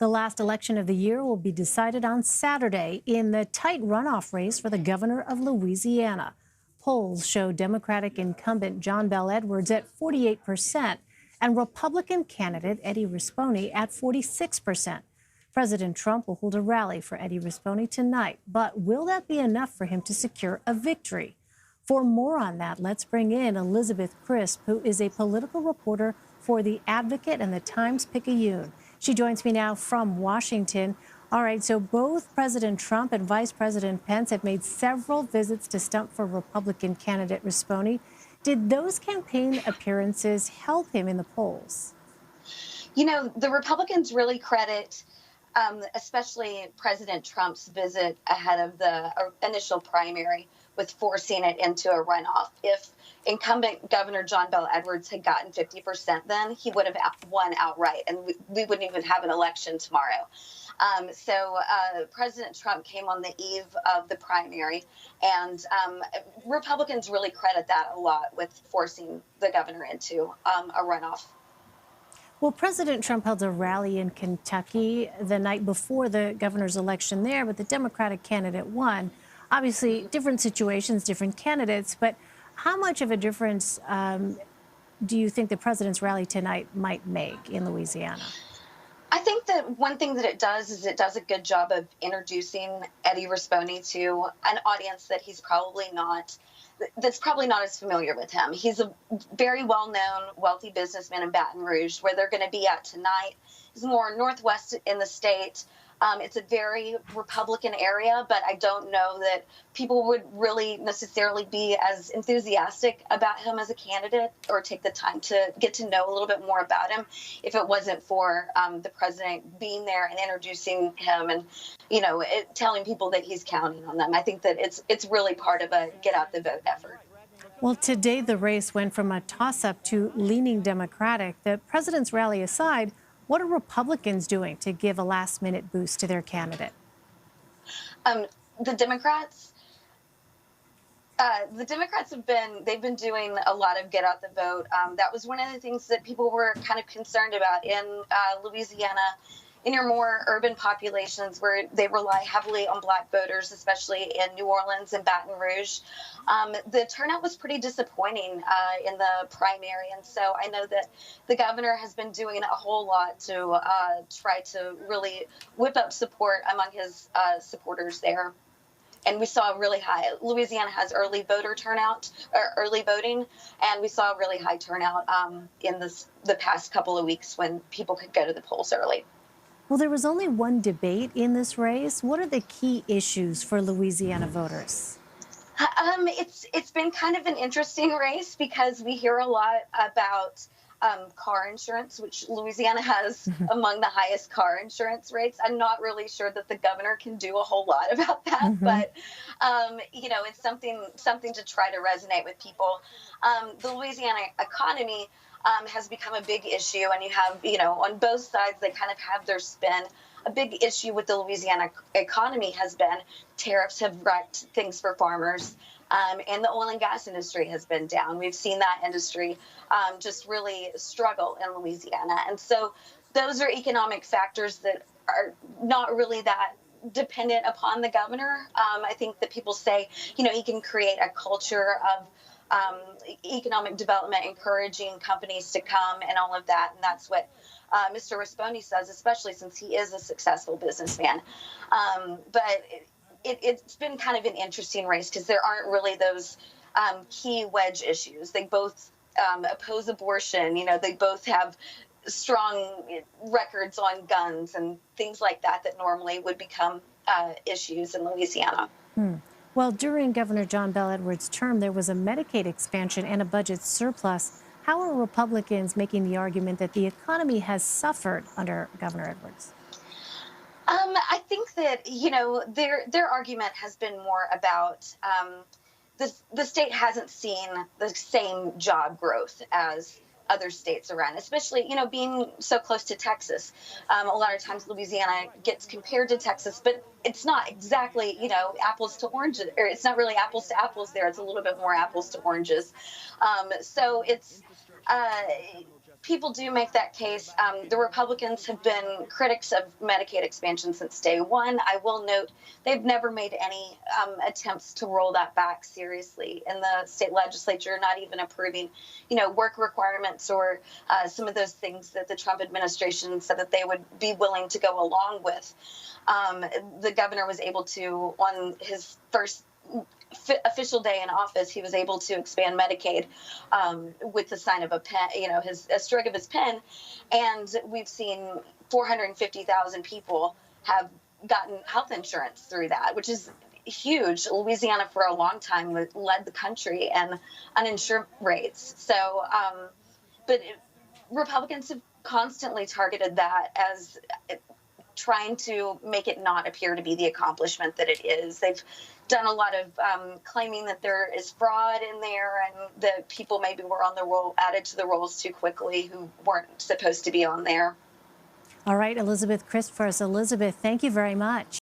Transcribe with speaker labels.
Speaker 1: The last election of the year will be decided on Saturday in the tight runoff race for the governor of Louisiana. Polls show Democratic incumbent John Bel Edwards at 48% and Republican candidate Eddie Rispone at 46%. President Trump will hold a rally for Eddie Rispone tonight, but will that be enough for him to secure a victory? For more on that, let's bring in Elizabeth Crisp, who is a political reporter for The Advocate and the Times-Picayune. She joins me now from Washington. All right, so both President Trump and Vice President Pence have made several visits to stump for Republican candidate Rispone. Did those campaign appearances help him in the polls?
Speaker 2: You know, the Republicans really credit especially President Trump's visit ahead of the initial primary with forcing it into a runoff. If incumbent Governor John Bel Edwards had gotten 50%, then he would have won outright, and we wouldn't even have an election tomorrow. So President Trump came on the eve of the primary, and Republicans really credit that a lot with forcing the governor into a runoff.
Speaker 1: Well, President Trump held a rally in Kentucky the night before the governor's election there, but the Democratic candidate won. Obviously, different situations, different candidates, but how much of a difference do you think the president's rally tonight might make in Louisiana?
Speaker 2: I think that one thing that it does is it does a good job of introducing Eddie Rispone to an audience that that's probably not as familiar with him. He's a very well-known, wealthy businessman in Baton Rouge. Where they're going to be at tonight is more northwest in the state. It's a very Republican area, but I don't know that people would really necessarily be as enthusiastic about him as a candidate or take the time to get to know a little bit more about him if it wasn't for the president being there and introducing him and, telling people that he's counting on them. I think that it's really part of a get out the vote effort.
Speaker 1: Well, today the race went from a toss-up to leaning Democratic. The president's rally aside, what are Republicans doing to give a last-minute boost to their candidate?
Speaker 2: The Democrats have been doing a lot of get out the vote. That was one of the things that people were kind of concerned about in Louisiana, in your more urban populations where they rely heavily on Black voters, especially in New Orleans and Baton Rouge. The turnout was pretty disappointing in the primary. And so I know that the governor has been doing a whole lot to try to really whip up support among his supporters there. And we saw really high. Louisiana has early voter turnout, or early voting, and we saw a really high turnout in the past couple of weeks when people could go to the polls early.
Speaker 1: Well, there was only one debate in this race. What are the key issues for Louisiana voters?
Speaker 2: It's been kind of an interesting race because we hear a lot about car insurance, which Louisiana has among the highest car insurance rates. I'm not really sure that the governor can do a whole lot about that, but it's something to try to resonate with people. The Louisiana economy has become a big issue, and you have, on both sides, they kind of have their spin. A big issue with the Louisiana economy has been tariffs have wrecked things for farmers, and the oil and gas industry has been down. We've seen that industry just really struggle in Louisiana. And so those are economic factors that are not really that dependent upon the governor. I think that people say, he can create a culture of economic development, encouraging companies to come and all of that. And that's what Mr. Rispone says, especially since he is a successful businessman. But it's been kind of an interesting race because there aren't really those key wedge issues. They both oppose abortion. They both have strong records on guns and things like that normally would become issues in Louisiana.
Speaker 1: Well, during Governor John Bel Edwards' term, there was a Medicaid expansion and a budget surplus. How are Republicans making the argument that the economy has suffered under Governor Edwards?
Speaker 2: I think that, their argument has been more about the state hasn't seen the same job growth as other states around, especially, being so close to Texas. A lot of times Louisiana gets compared to Texas, but it's not exactly, apples to oranges, or it's not really apples to apples there. It's a little bit more apples to oranges. So it's people do make that case. The Republicans have been critics of Medicaid expansion since day one. I will note they've never made any attempts to roll that back seriously in the state legislature, not even approving, work requirements or some of those things that the Trump administration said that they would be willing to go along with. The governor was able to, on his first official day in office, he was able to expand Medicaid with the sign of a pen, a stroke of his pen. And we've seen 450,000 people have gotten health insurance through that, which is huge. Louisiana for a long time led the country in uninsured rates. So, but Republicans have constantly targeted that as trying to make it not appear to be the accomplishment that it is. They've done a lot of claiming that there is fraud in there and that people maybe were on the roll, added to the rolls too quickly who weren't supposed to be on there.
Speaker 1: All right, Elizabeth Christopher. Elizabeth, thank you very much.